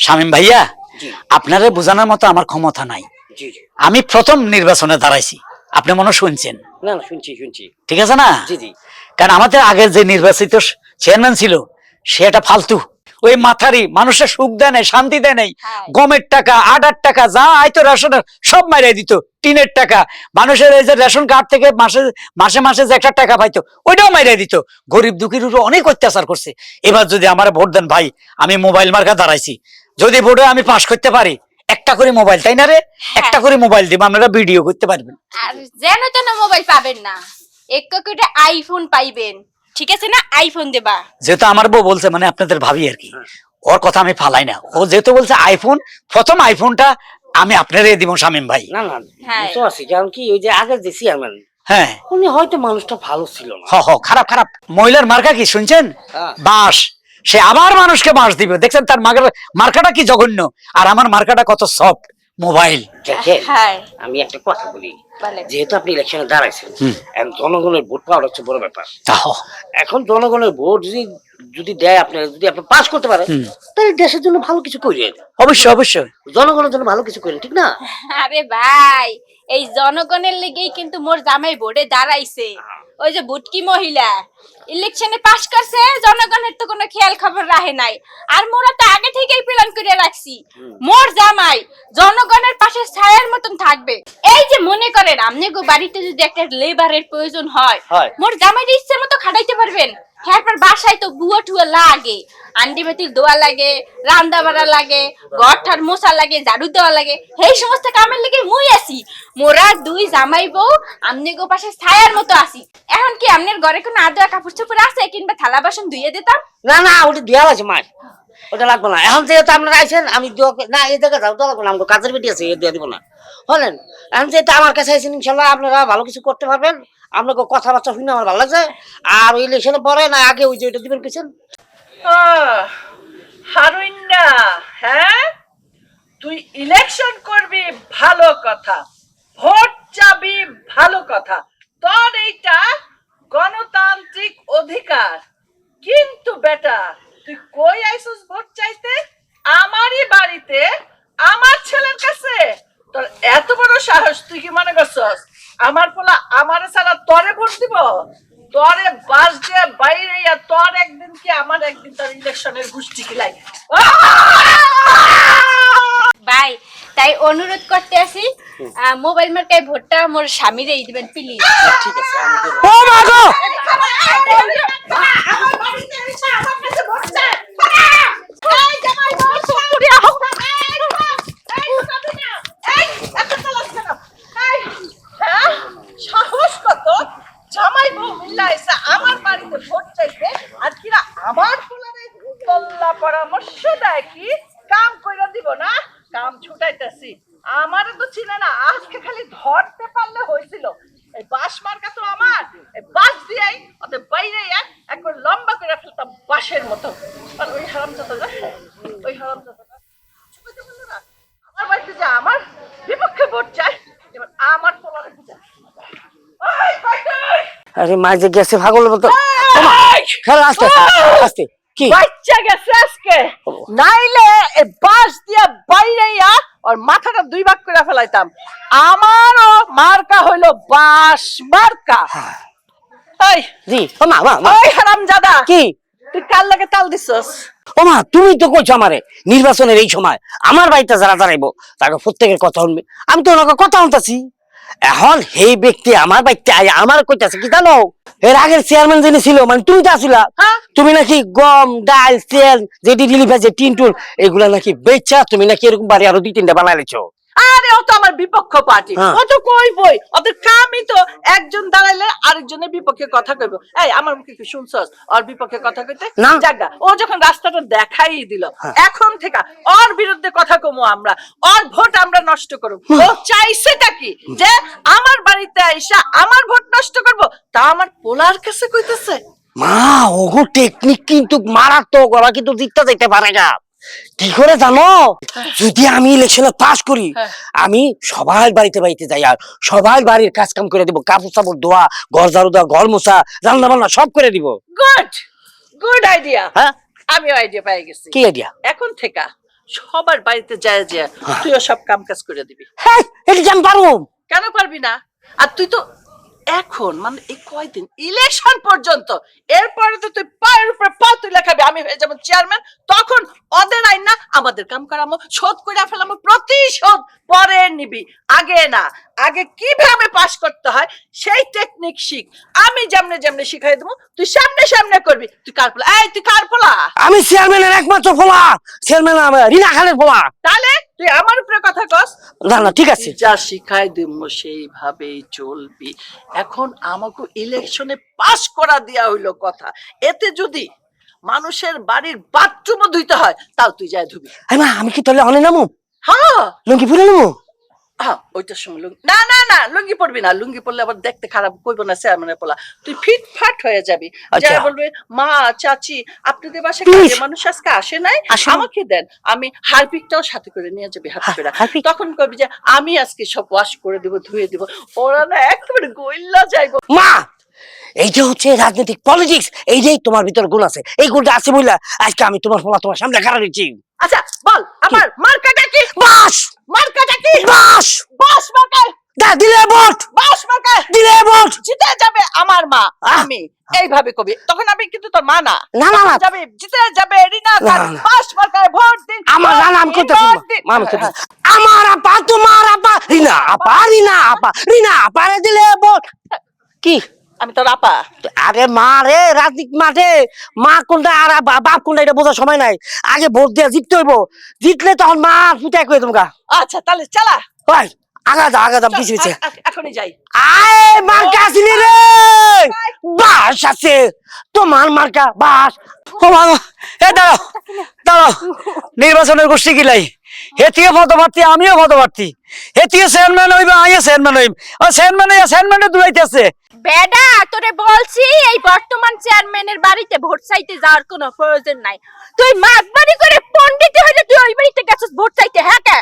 শামীম ভাইয়া, আপনারে বোঝানোর মতো আমার ক্ষমতা নাই। আমি প্রথম নির্বাচনে দাঁড়াইছি, আপনি মনে হয় শুনছেন। না না, শুনছি শুনছি। ঠিক আছে না? জি জি। কারণ আমাদের আগের যে নির্বাচিত চেয়ারম্যান ছিল সে একটা ফালতু, ওই মাথারি মানুষের সুখ দেয় নাই, শান্তি দেয় নাই। গমের টাকা, আটার টাকা, যা আইতো রেশনের সব মারিয়ে দিত। টিনের টাকা, মানুষের এই যে রেশন কার্ড থেকে মাসে মাসে মাসে যে একটা টাকা পাইতো ওইটাও মারিয়ে দিত। গরিব দুঃখীর উপর অনেক অত্যাচার করছে। এবার যদি আমার ভোট দেন ভাই, আমি মোবাইল মার্কা দাঁড়াইছি, যদি ভোটে আমি পাস করতে পারি, একটা করে মোবাইল, তাই না রে? একটা করে মোবাইল দিব, আপনারা ভিডিও করতে পারবেন। আর যেন তেন মোবাইল পাবেন না, একটা করে আইফোন পাইবেন, ঠিক আছে না? আইফোন দেবা। যেহেতু আমার বউ বলছে, মানে আপনাদের ভাবি আর কি, ওর কথা আমি ফালাই না। ও যেহেতু বলছে আইফোন, প্রথম আইফোনটা আমি আপনারই দিব শামীম ভাই। না না, বুঝতে পারছি। কারণ কি, ওই যে আগের যে চেয়ারম্যান, হ্যাঁ, উনি হয়তো মানুষটা ভালো ছিল না। খারাপ খারাপ। মহিলার মার্কা কি শুনছেন? বাঁশ। সে আবার মানুষকে বাঁশ দিবে, দেখছেন তার মার্কাটা কি জঘন্য, আর আমার মার্কাটা কত সফট, মোবাইল। আমি একটা কথা বলি, যেহেতু আপনি ইলেকশনে দাঁড়াইছেন, এখন জনগণের ভোট পাওয়ার হচ্ছে বড় ব্যাপার। এখন জনগণের ভোট যদি যদি দেয়, আপনি যদি আপনি পাস করতে পারেন, তাহলে দেশের জন্য ভালো কিছু করেন। অবশ্যই অবশ্যই, জনগণের জন্য ভালো কিছু করেন, ঠিক না? আরে ভাই, এই জনগণের লেগেই কিন্তু মোর জামাই ভোটে দাঁড়াইছে। ওই যে বুটকি মহিলা ইলেকশনে পাস করছে, জনগণের তো কোনো খেয়াল খবর রাখে নাই। আর মোরা তো আগে থেকেই প্ল্যান করে রাখছি, মোর জামাই জনগণের পাশে ছায়ার মতন থাকবে। এই যে মনে করেন আপনি গো বাড়িতে যদি একটা লেবারের প্রয়োজন হয়, মোর জামাইয়ের ইচ্ছে মতো খাটাইতে পারবেন। এরপর বাসায় তো বুয়া টুয়া লাগে, আন্ডি বাতির দোয়া লাগে, রান্না বাড়া লাগে, ঘর ঠার মোছা লাগে, ঝাড়ু দেওয়া লাগে। এই সমস্ত কামের লেগে মুই আছি। মোরা দুই জামাই বউ আমনে গো পাশে ছায়ার মতো আছি। এখন কি আপনার ঘরে কোনো আদা কাপড় চোপড় আছে, কিংবা থালা বাসন ধুইয়ে দিতাম? না না, ওটা দেওয়া আছে মার, ওটা লাগবে না। এখন যেহেতু আপনারা আইছেন, আমি না এই জায়গায় যাও, দেওয়া লাগবে না, আমাকে কাজের বেটি আছে, এ দিয়ে দিব না, বলেন। এখন যেহেতু আমার কাছে আইছেন, ইনশাল্লাহ আপনারা ভালো কিছু করতে পারবেন। আপনাকে কথাবার্তা শুনে আমার ভালো লাগছে। আর ইলেকশনে পরে না আগে ওই যে ওইটা দিবেন কেছেন। হারুইন্না, হ্যাঁ তুই ইলেকশন করবি ভালো কথা, ভোট চাবি ভালো কথা, তোর এইটা গণতান্ত্রিক অধিকার। কিন্তু বেটা, তুই কই আইছিস ভোট চাইতে? আমারই বাড়িতে, আমার ছেলের কাছে। তোর এত বড় সাহস, তুই কি মনে করছস আমার পোলা আমারে ছাড়া তরে ভোট দিব? তরে বাস দিয়ে বাইরে, তোর একদিন কি আমার একদিন, তোর ইলেকশনের গোষ্ঠী কিলাই। ভাই, তাই অনুরোধ করতে আসি, মোবাইল মার্কায় ভোটটা মোর স্বামীরেই দিবেন প্লিজ। ঠিক আছে, আমি দেব। ও মা গো, সাহস কত, জামাই বউ মিলাইছে আমার বাড়িতে ভোট চাইতে, আর কিনা আমার পোলারে তল্লা পরামর্শ দেয় কি কাম কইরা দিব না, কাম ছুটাইতেছি। আমারে তো চিনে না, আজকে খালি ধরতে পারলে হয়েছিল। এই বাঁশ মার্কা তো আমার, এই বাঁশ দিয়েই ওদের বাইরে একবার লম্বা করে ফেলতাম বাঁশের মতো। আর ওই হারামজাদা, ওই হারামজাদা আমার বাড়িতে যে আমার বিপক্ষে ভোট চায়, এবার আমার পোলারে বুঝা। আরে মা যে গেছে পাগলের মতো। খেলা আস্তে আস্তে। কি বাচ্চা গেছে আজকে, নাইলে এই বাঁশ দিয়া বাইরে ওর মাথাটা দুই ভাগ করে ফেলাইতাম। আমারও মার্কা হইলো বাঁশ মার্কা। এই জি, ও মা মা মা। ওই হারামজাদা, কি তুই কার লাগে তাল দিছস? ও মা, তুমি তো কইছো আমারে নির্বাচনের এই সময় আমার বাড়িতে যারা দাঁড়াইবো তাকে প্রত্যেকের কথা শুনবে। আমি তো ওনাকে কথা শুনতাছি। এখন এই ব্যক্তি আমার বাড়িতে আয় আমার কইতাছে কি জানো, এর আগের চেয়ারম্যান যিনি ছিল, মানে তুমি তো আসিলা, তুমি নাকি গম ডাল তেল যেটি ডিলিভারি যে টিন টুন এগুলা নাকি বেচা, তুমি নাকি এরকম বাড়ি আরো 2-3টা বানাই লেছো। আরে ও তো আমার বিপক্ষ পার্টি, ও তো কইবই। ওদের কামই তো একজন দাঁড়াইলে আরেকজনের বিপক্ষে কথা কইব। এই আমার মুখে কি শুনছস ওর বিপক্ষে কথা কইতে? জায়গা ও যখন রাস্তাটা দেখাই দিল, এখন থেকে ওর বিরুদ্ধে কথা কমু আমরা, ওর ভোট আমরা নষ্ট করব। ও চাইছেটা কি, যে আমার বাড়িতে আইসা আমার ভোট নষ্ট করব, তা আমার পোলার কাছে কইতেছে। মা, ওগো টেকনিক কিন্তু মারাত্মক, ওরা কিন্তু জিততে যাইতে পারে না। কি করে জানো, যদি আমি ইলেকশনে পাস করি, আমি সবার বাড়িতে বাড়িতে যাই, আর সবার বাড়ির কাজ কাম করে দিব, কাপড় চাপড় ধোয়া, ঘর ঝাড়ু দেওয়া, ঘর মোছা, রান্না বান্না সব করে দিব। Good good idea. আমিও আইডিয়া পেয়ে গেছি। কি আইডিয়া? এখন থেকে সবার বাড়িতে যায় যায় তুইও সব কাম কাজ করে দিবি। হ্যাঁ এটা কি আমি পারবো? কেন পারবি না? আর তুই তো এখন মানে এই কয়দিন ইলেকশন পর্যন্ত, এরপরে তো তুই পায়ের উপরে পা তুলে খাবি, আমি হয়ে যাবো চেয়ারম্যান, তখন ওদের আইন না আমাদের কাম করামো, শোধ করে ফেলামো, প্রতিশোধ পরে নিবি, আগে না। আগে কিভাবে পাস করতে হয় সেই টেকনিক শিখ, আমি যেমনে যেমনে শিখাই দেবো, তুই সামনে সামনে করবি। তুই কার পোলা? এই তুই কার পোলা? আমি চেয়ারম্যানের একমাত্র ফলা, চেয়ারম্যান রিনা খানের ফলা। তাহলে তুই আমার উপরে কথা কস? না না ঠিক আছে, যা শিখাই দিব সেইভাবেই চলবি। এখন আমাকে ইলেকশনে পাস করা দেয়া হইলো কথা, এতে যদি মানুষের বাড়ির বাথরুমও ধুইতে হয় তাও তুই যাই ধুবি। এই মা আমি কি তাহলে অনে নামু? হ্যাঁ লুঙ্গি পরে নামু? হ্যাঁ ওইটার সময় লুঙ্গি না না না লুঙ্গি পরবি না, লুঙ্গি পরলে আবার দেখতে খারাপ কইব না চেয়ারম্যানের পোলা, তুই ফিটফাট হয়ে যাবি। আচ্ছা। যারা বলবে মা চাচি আপনাদের বাসায় কাজের মানুষ আজকে আসে নাই, আসে না। আমাকে দেন, আমি হারপিকটাও সাথে করে নিয়ে যাবি হাতে করে, হারপিক? তখন কবি যে আমি আজকে সব ওয়াশ করে দিব ধুয়ে দিব, ওরা না একেবারে গইল্লা যাইবো। মা এইটা হচ্ছে রাজনৈতিক পলিটিক্স, এইটাই তোমার ভিতর গুণ আছে, এই গুণটা আছে বইলা আজকে আমি তোমার ফলা তোমার সামনে খাড়া দিচ্ছি। আচ্ছা বল আমার মার্কাটা কি? বাস মার্কাটা কি? বাস বাস মার্কা। দা দিলে ভোট, বাস মার্কা দিলে ভোট। জিতে যাবে আমার মা, আহ। আমি এইভাবে কবি, তখন আমি কিন্তু তোর মা না। না না না যাবে জিতে যাবে রিনা না, খান, না। বাস মার্কায় ভোট দিন। আমার না নাম করতেছি ভোট দিন। মা, আমি করতেছি। আমার আপা তোমার আপা রিনা আপা, রিনা আপা, রিনা আপারে দিলে ভোট। কি আমি তোর আপা? আরে মা রে, রাজনীতি মাঠে মা কোনটা আর বাপ কোনটা এটা বোঝার সময় নাই, আগে ভোট দিয়ে জিততে হইব, জিতলে তখন মা ফুটাই করে তোমাকে। আচ্ছা তাহলে চালা, ওই আগা দাম পিছিয়ে পিছিয়ে এখনই যাই। আয় মার্কা আসিনি রে, বাস আছে তোমার মার্কা বাস। ও মা গো, এ দাঁড়াও দাঁড়াও, নির্বাচনের গোষ্ঠী গিলাই হেতিয়ে মতবার্তি আমিও মতবার্তি, হেতিয়ে চেয়ারম্যান হইবে আমিও চেয়ারম্যান হইব, ও চেয়ারম্যানে দুলাইতেছে। বেডা তোরে বলছি এই বর্তমান চেয়ারম্যানের বাড়িতে ভোট চাইতে যাওয়ার কোনো প্রয়োজন নাই, তুই মাতবাড়ি করে পণ্ডিত হইলে তুই ওই বাড়িতে গেছিস ভোট চাইতে। হ্যাঁ কে?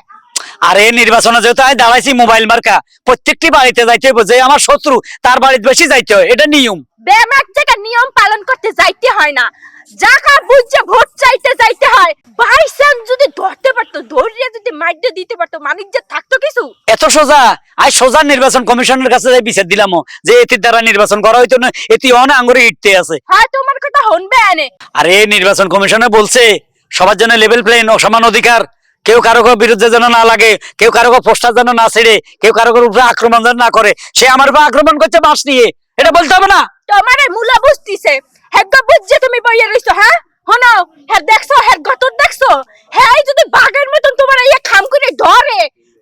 আরে নির্বাচনে যেহেতু আমি দাঁড়াইছি মোবাইল মার্কা, প্রত্যেকটি বাড়িতে যাইতে হইব, যে আমার শত্রু তার বাড়িতে বেশি যাইতে হয়, এটা নিয়ম। বেমাক জায়গা নিয়ম পালন করতে যাইতে হয় না, জায়গা বুঝে ভোট চাইতে যাইতে হয়। বাই চান্স যদি ধরতে পারতো, ধরিয়ে যদি মাইরে দিতে পারতো, মানুষ যে থাকতো কিছু। এত সোজা? আই সোজা নির্বাচন কমিশনের কাছে যাই বিচার দিলাম যে এটির দ্বারা নির্বাচন করা হইতো না, এটি অনেক আঙ্গুরে ইটতে আছে। হ্যাঁ তোমার কথা হনবে আনে। আরে নির্বাচন কমিশনে বলছে সবার জন্য লেভেল প্লেন ও সমান অধিকার, কেউ কারো বিরুদ্ধে যেন না লাগে, কেউ কারো পোস্টার যেন না ছেড়ে, কেউ কারো উপরে আক্রমণ যেন না করে। সে আমার উপর আক্রমণ করছে বাস নিয়ে, এটা বলতে হবে না? তোমার মুলা বুঝতিছে হ্যাঁ বুঝছে তুমি বইয়ে রইছো। হ্যাঁ হনো হ্যাঁ দেখছো, হ্যাঁ গতর দেখছো, হ্যাঁ যদি বাঘের মতন তোমার ইয়ে খাম করে ধরে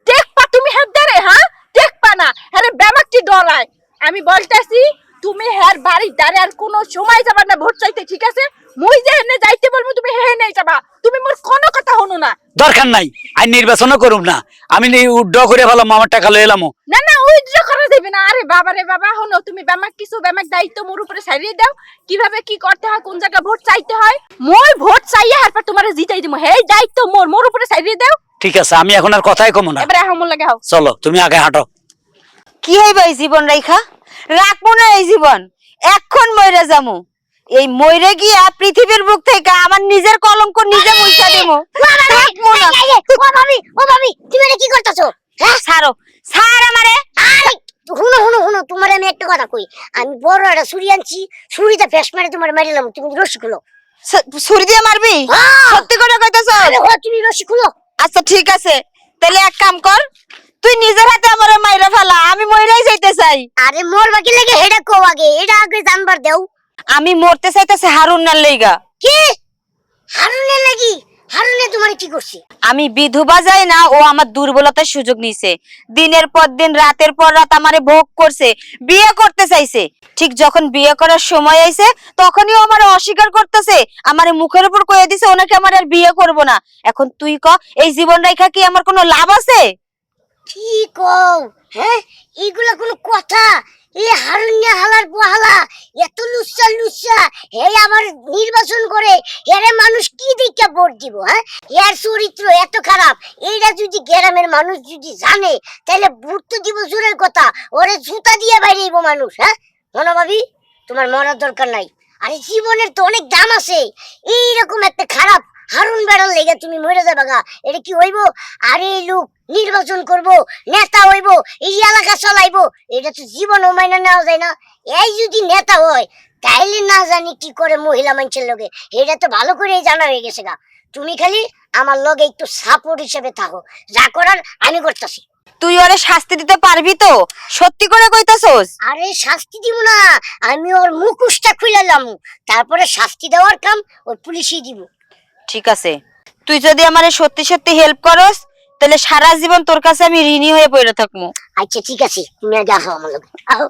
দেখবা তুমি, হ্যাঁ ধরে হ্যাঁ দেখবা না, হ্যাঁ ব্যামাকটি ডলায়। আমি বলতেছি তুমি হ্যাঁ বাড়ির দ্বারে আর কোনো সময় যাবা না ভোট চাইতে, ঠিক আছে? মুই যে হেনে যাইতে বলবো তুমি হেনে যাবা, তুমি মোর কোনো কথা হনো না। দরকার নাই, আমি নির্বাচনও করুম না, আমি উড্ড করে ফেলাম, আমার টাকা লয়ে এলাম। না না উইথড্র করা যাবে না। আরে বাবা রে বাবা, হনো তুমি ব্যামাক কিছু ব্যামাক দায়িত্ব মোর উপরে ছাড়িয়ে দাও, কিভাবে কি করতে হয়, কোন জায়গায় ভোট চাইতে হয়। মই ভোট চাইয়া এরপর তোমারে জিতাই দিমু, হেই দায়িত্ব মোর উপরে ছাড়িয়ে দাও। ঠিক আছে, আমি এখন আর কথাই কমো না, এবারে হামল লাগে হাও। চলো তুমি আগে হাঁটো। কি হইবা এই জীবন রেখা? রাখবো না এই জীবন, এখন মইরা যামু। এই মইরে গিয়া পৃথিবীর বুক থেকে আমার নিজের কলঙ্ক নিজে মুছা দেবো। রাখবো না। ও ভাবি তুমি এটা কি করতেছো? হ্যাঁ ছাড়ো, ছাড় আমারে। আরে হুনো তোমার আমি একটা কথা কই, আমি বড় একটা ছুরি আনছি, ছুরিতে ফেস মারে তোমার মারিলাম, তুমি রশি খুলো। ছুরি দিয়ে মারবি? হ্যাঁ। সত্যি করে কইতাছ? আরে তুমি রশি খুলো। আচ্ছা ঠিক আছে, তাহলে এক কাম কর, তুই নিজের হাতে আমারে মাইরা ফেলা, আমি মইরাই যাইতে চাই। আরে মোর বাকি লাগে হেডা কো আগে, এটা আগে জানবার দেও। আমি মরতে চাইতেছি হারুনের লইগা। কি হারুনে লাগি? হারুনে তোমার কি করছে? আমি বিধবা যাই না, ও আমার দুর্বলতার সুযোগ নিছে, দিনের পর দিন রাতের পর রাত আমারে ভোগ করছে, বিয়ে করতে চাইছে। ঠিক যখন বিয়ে করার সময় আইছে তখনই ও আমারে অস্বীকার করতেছে, আমারে মুখের উপর কয়ে দিছে ওনাকে আমার আর বিয়ে করব না। এখন তুই ক এই জীবন রেখা কি আমার কোনো লাভ আছে? ঠিক কও, হ্যাঁ এগুলা কোনো কথা? এই হারুনে হালার পোহালা এত লুচ্চা হে আমার নির্বাচন করে, এর মানুষ কি দিকে ভোট দিব? হ্যাঁ এর চরিত্র এত খারাপ, এইটা যদি গ্রামের মানুষ যদি জানে তাহলে ভোট তো দিব জোরের কথা, ওরে জুতা দিয়ে বাইরেইব মানুষ। হ্যাঁ মনে ভাবি তোমার মরার দরকার নাই, আরে জীবনের তো অনেক দাম আছে, এইরকম একটা খারাপ হারুন বেড়ার লেগে তুমি মরে যাবে গা, এটা কি হইব? আরে এই লোক নির্বাচন করব, নেতা হইব, এই এলাকা চালাইবো, এটা তো জীবনও মাইনা নেওয়া যায় না। এই যদি নেতা হয় তাইলে না জানি কি করে মহিলা মানুষের লগে, এটা তো ভালো করেই জানা হয়ে গেছে গা। তুমি খালি আমার লগে একটু সাপোর্ট হিসেবে থাকো, যা করার আমি করতেছি। তুই ওরে শাস্তি দিতে পারবি তো? সত্যি করে কইতাছস? আরে শাস্তি দিব না, আমি ওর মুখোশটা খুইলালাম, তারপরে শাস্তি দেওয়ার কাম ওই পুলিশই দিব। ঠিক আছে, তুই যদি আমারে সত্যি সত্যি হেল্প করস তাহলে সারা জীবন তোর কাছে আমি ঋণী হয়ে পড়ে থাকবো। আচ্ছা ঠিক আছে, তুমি আগে আসো আমার লগে, আহো।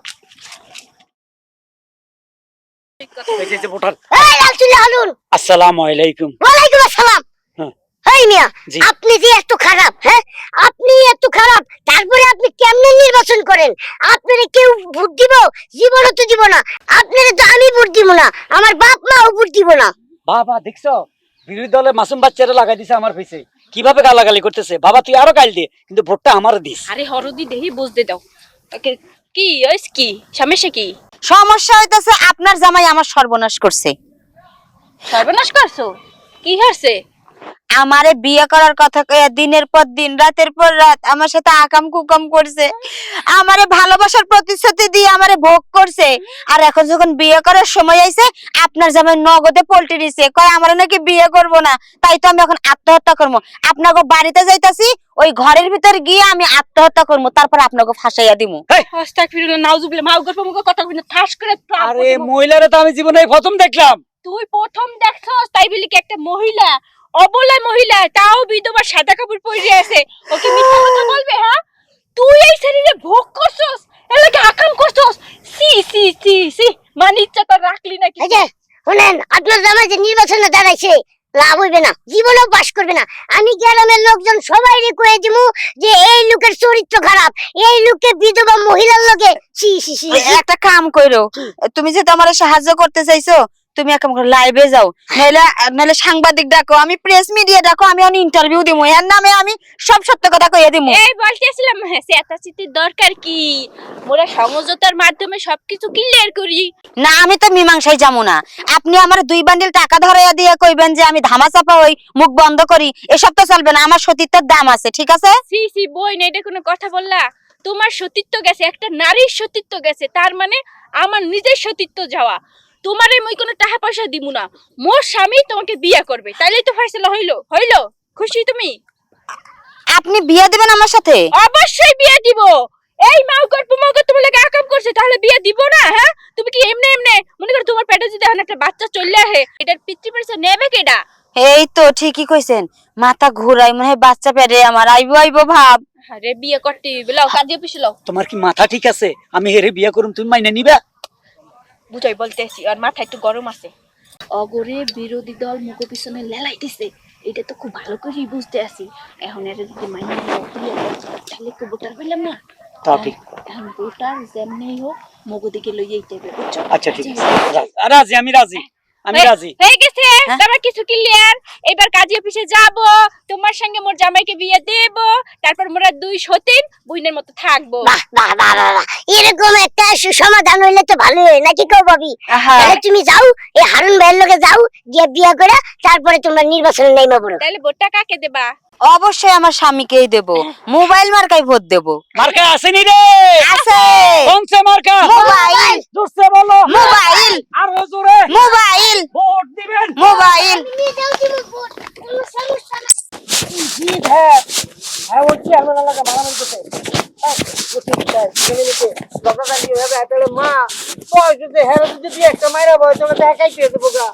এই যে ভোটার। এই লালচুল্লাহ হারুন, আসসালামু আলাইকুম। ওয়ালাইকুম আসসালাম। হ্যাঁ। এই মিয়া, জি। আপনি যে এত খারাপ, হ্যাঁ আপনি এত খারাপ, তারপরে আপনি কেমনে নির্বাচন করেন? আপনারে কেউ ভোট দিব? জীবনও তো দিব না। আপনারে তো আমি ভোট দিব না, আমার বাপ মাও ভোট দিব না। বাবা দেখছো বিরোধী দলে মাসুম বাচ্চারা লাগাই দিছে আমার পিছে, কিভাবে গালাগালি করতেছে। বাবা তুই আরো গাল দে, কিন্তু ভোটটা আমারও দিস। আরে হরদি দেহি বুঝতে দাও। কি ওইস কি সমস্যা কি? সমস্যা হইতাছে আপনার জামাই আমার সর্বনাশ করছে। সর্বনাশ করছো? কি হচ্ছে? আমারে বিয়ে করার কথা কইয়া দিনের পর দিন রাতের পর রাত আমার সাথে আকাম কুকাম করছে, আমারে ভালোবাসার প্রতিশ্রুতি দিয়ে আমারে ভোগ করছে। আর এখন যখন বিয়ে করার সময় আইছে আপনার জামাই নগদে পল্টি দিছে, কয় আমারে নাকি বিয়ে করব না, তাই তো আমি এখন আত্মহত্যা করবো। আপনাকে বাড়িতে যাইতাছি, ওই ঘরের ভিতর গিয়ে আমি আত্মহত্যা করবো, তারপর আপনাকে ফাঁসাইয়া দিমু। আস্তাগফিরুল্লাহ নাউজুবিল্লাহ, মাউগর মুখে কথা কইনা ঠাস করে আরে মহিলারা তো আমি জীবনে প্রথম দেখলাম। তুই প্রথম দেখছস তাই বলি কি একটা মহিলা, অবলা মহিলা, তাও বিধবা, সাদা কাপড় পরে আছে, ওকে মিথ্যা কথা বলবে? হ্যাঁ, তুই এই শরীরে ভোগ করছস, এলাকে আকাম করছস। সি সি সি সি, মানে ইচ্ছা তো রাখলি নাকি? এই যে শুনেন, আপনার জামাই যে নির্বাচনে দাঁড়াইছে, লাভ হইবে না, জীবনেও পাস করবে না। আমি গ্রামের লোকজন সবাই কয়ে দিব যে এই লোকের চরিত্র খারাপ, এই লোকে বিধবা মহিলার লগে সি সি সি। একটা কাম কইরো, তুমি যে তোমার সাহায্য করতে চাইছো, তুমি এক কাম করো, লাইভে যাও, নাহলে সাংবাদিক ডাকো, আমি প্রেস মিডিয়া ডাকো, আমি অন ইন্টারভিউ দিমু, এর নামে আমি সব সত্য কথা কইয়া দিমু। এই বলতেছিলাম চেতাচিতির দরকার কি? মোরা সমঝোতার মাধ্যমে সবকিছু ক্লিয়ার করি। না আমি তো মীমাংসায় যাবো না, আপনি আমার 2 বান্ডিল টাকা ধরাইয়া দিয়ে কইবেন যে আমি ধামাচাপা হই, মুখ বন্ধ করি, এসব তো চলবে না। আমার সতীত্বের দাম আছে, ঠিক আছে? সি সি বই না, এটা কোনো কথা বললা? তোমার সতীত্ব গেছে, একটা নারীর সতীত্ব গেছে, তার মানে আমার নিজের সতীত্ব যাওয়া। তোমারে মই কোনো টাকা পয়সা দিমু না, মোর স্বামী তোমাকে বিয়ে করবে, তাইলেই তো ফয়সালা হইলো। হইলো? খুশি তুমি? আপনি বিয়ে দিবেন আমার সাথে? অবশ্যই বিয়ে দিব। এই মাউকর পুমাউকর তুমি লাগে আকাম করছে, তাহলে বিয়ে দিব না? হ্যাঁ, তুমি কি এমনে এমনে মনে করো তোমার পেটে যদি এখন একটা বাচ্চা চলে আসে, এটার পিতৃপরিচয় নেবে কেডা? এই তো ঠিকই কইছেন, মাথা ঘুরাই, মনে হয় বাচ্চা পেটে আমার আইবো আইবো ভাব। আরে বিয়ে করতে বলাও, কাজে অফিসে লাও। তোমার কি মাথা ঠিক আছে? আমি হেরে বিয়ে করুম, তুমি মাইনে নিবা? বুঝাই বলতেছি, আর মাথা একটু গরম আছে। অগরে বিরোধী দল মুখ পিছনে লেলাইতেছে, এটা তো খুব ভালো করেই বুঝতে আছি। এখন এর যদি মাইনে তাহলে একটু ভোটার পেলাম না। তাও ঠিক। এখন ভোটার যেমনি হোক মগো দিকে লইয়াইতে হবে, বুঝছো? আচ্ছা ঠিক আছে, রাজি, আমি রাজি, আমি রাজি। হয়ে গেছে তোমার কিছু ক্লিয়ার। এবার কাজী অফিসে যাব, তোমার সঙ্গে মোর জামাইকে বিয়ে দেব, তারপর মোরা 2 সতীন বুইনের মতো থাকবো। বাহ বাহ বাহ বাহ বাহ, এরকম একটা সুসমাধান হইলে তো ভালোই হয় নাকি কও ভাবি? তাহলে তুমি যাও, এই হারুন ভাইয়ের লগে যাও, গিয়ে বিয়ে করে তারপরে তোমরা নির্বাচনে নাইমা পড়ো। তাহলে ভোটটা কাকে দেবা? অবশ্যই আমার স্বামীকেই দেব, মোবাইল মার্কাই ভোট দেব। মার্কা আসেনি রে? আছে কোনছে মার্কা? মোবাইল, জোরসে বলো। মোবাইল, আরো জোরে। মোবাইল, ভোট দিবেন। মোবাইল। নিয়ে যাও তুমি ভোট, কোনো সমস্যা নাই। হ্যাঁ হ্যাঁ, বলছি আমার এলাকা ভাড়া বলতেছে। মা কই যদি হেরে যদি একটা মাইরা বয় তোকে দেখাই দিয়ে দেবো গা।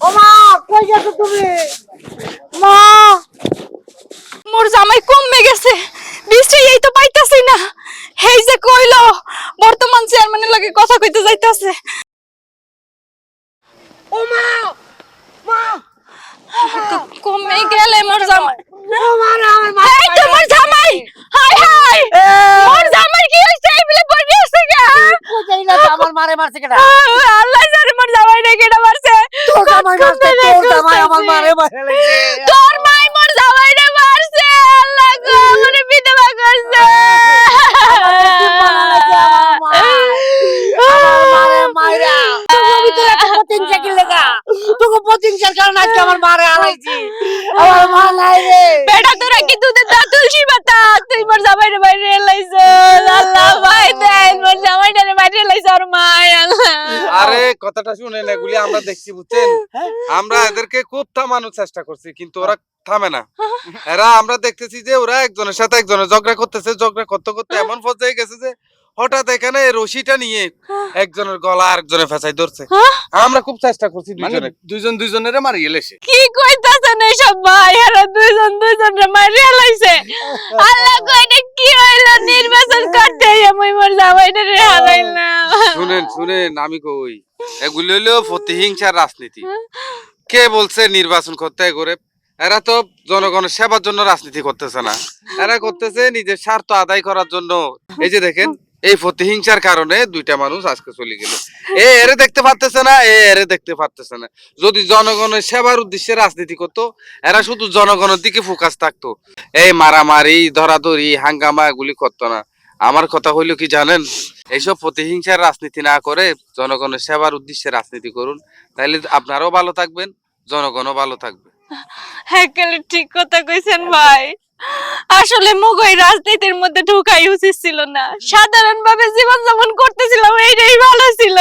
ও মা কই গেছো তুমি? মা মোর জামাই কমে গেছে, বৃষ্টি এই তো পাইতাছি না। এই যে কইলো বর্তমান চেয়ারম্যানের লাগে কথা কইতে যাইতাছে। ও মা মা কমে গেলে মোর জামাই। ও মা রে, আমার মা এই তো মোর জামাই। হাই হাই, মোর জামাই কি হইছে? এই বলে পড়ে আছে গা। কই জানি না আমার মারে মারছে কেডা? আল্লাহ জানে মোর জামাই রে কেডা মারছে। তোর জামাই মারছে, তোর জামাই আমার মারে মারে লাগছে। তোর মাই মোর জামাই রে মারছে। আল্লাহ গো, আমারে বিধবা করছে। আমার মারে মাইরা তোর ভিতরে এত প্রতিহিংসা কি লাগা? তোকে প্রতিহিংসার কারণে আজকে আমার মারে হারাইছি। নাকি দুধের দা তুলসী পাতা তুই মোর জামাইরে বাইরে লাইছ আল্লাহ ভাই দেন মোর জামাইটারে বাইরে লাইছ আর মাই আল্লাহ আরে কথাটা শুনেন, এগুলি আমরা দেখছি বুঝছেন, আমরা এদেরকে খুব থামানোর চেষ্টা করছি কিন্তু ওরা থামে না। এরা আমরা দেখতেছি যে ওরা একজনের সাথে একজনের ঝগড়া করতেছে, ঝগড়া করতে করতে এমন পর্যায়ে গেছে যে হঠাৎ এখানে রশিটা নিয়ে একজনের গলা আরেকজনের ফেসাই ধরছে। আমরা খুব চেষ্টা করছি দুজনে, দুইজন দুইজনের মারি এলেছে। কি কইতাছেন এইসব ভাই এরা দুইজন দুইজনরে মারিয়া লাইছে আল্লাহ কইটা কি হইল নির্বাচন করতে আমি মোর জামাইটারে হারাইলাম শুনেন শুনেন, আমি কই এগুলি হলো প্রতিহিংসার রাজনীতি। কে বলছে নির্বাচন করতে করে? এরা তো জনগণের সেবার জন্য রাজনীতি করতেছে না, এরা করতেছে নিজের স্বার্থ আদায় করার জন্য। এই যে দেখেন, এই প্রতিহিংসার কারণে দুইটা মানুষ আজকে চলে গেল। এরে দেখতে পারতেছে না, এরে দেখতে পারতেছে না। যদি জনগণের সেবার উদ্দেশ্যে রাজনীতি করতো, এরা শুধু জনগণের দিকে ফোকাস থাকতো, এই মারামারি ধরাধরি হাঙ্গামা এগুলি করতো না। আমার কথা হইলো কি জানেন, এইসব প্রতিহিংসার রাজনীতি না করে জনগণের সেবার উদ্দেশ্যে রাজনীতি করুন, তাহলে আপনারাও ভালো থাকবেন, জনগণও ভালো থাকবে। একেবারে ঠিক কথা কইছেন ভাই। আসলে মুগই রাজনীতির মধ্যে ঢুকাই উচিত ছিল না, সাধারণ ভাবে জীবন যাপন করতেছিলাম, এইটাই ভালো ছিল।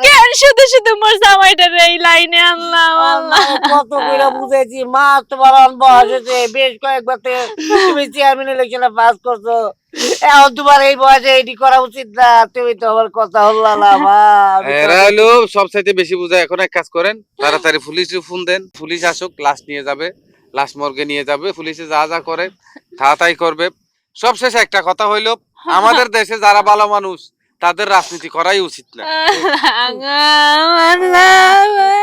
কেন শুধু শুধু মোর জামাইটারে এই লাইনে আনলাম আল্লাহ। কত কইরা বুঝাইছি, মা তোমার বয়স হয়েছে, বেশ কয়েকবার তুমি চেয়ারম্যান ইলেকশনে পাস করছো, এখন তোমার এই বয়সে এটি করা উচিত না। তুমি তো আমার কথা হলো না মা। এরা হলো সবচাইতে বেশি বুঝায়। এখন এক কাজ করেন, তাড়াতাড়ি পুলিশে ফোন দেন, পুলিশ আসুক, লাশ নিয়ে যাবে, লাশ মর্গে নিয়ে যাবে, পুলিশে যা যা করে তাড়াতাড়ি করবে। সবশেষে একটা কথা হইলো, আমাদের দেশে যারা ভালো মানুষ তাদের রাজনীতি করাই উচিত না। আল্লাহ